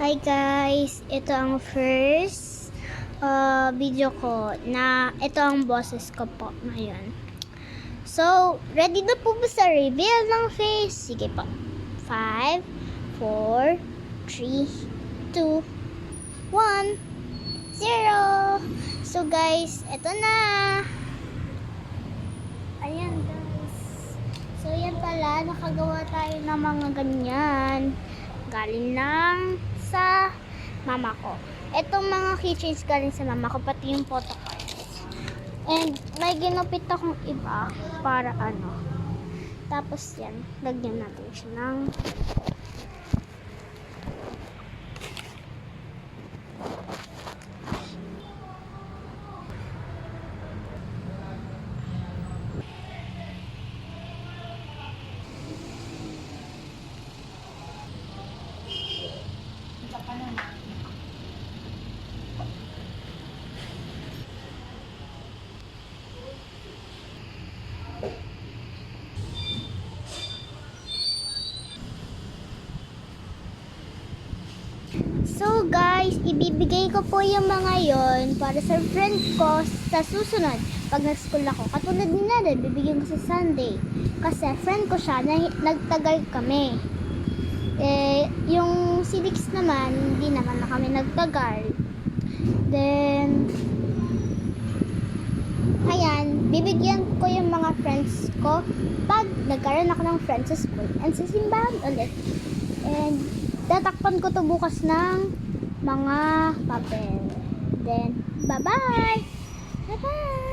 Hi guys, ito ang first video ko na ito ang boses ko po ngayon. So, ready na po ba sa reveal ng face? Sige po. 5, 4, 3, 2, 1, 0. So guys, ito na. Ayan guys. So yan pala, nakagawa tayo ng mga ganyan. Galing lang sa mama ko. Itong mga keychains galing sa mama ko, pati yung photo cards. And may ginupit akong iba para ano. Tapos yan, lagyan natin siya ng So guys, ibibigay ko po yung mga yon para sa friend ko sa susunod pag nag-school ako. Katulad ni Nada, bibigyan ko sa Sunday. Kasi friend ko siya, nagtagal kami. Yung si Dix naman, hindi naman na kami nagtagal. Then, ayan, bibigyan ko yung mga friends ko pag nagkaroon ako ng friends sa school and sa simbahan ulit. And tatakpan ko to bukas ng mga papel. Then, bye-bye! Bye-bye!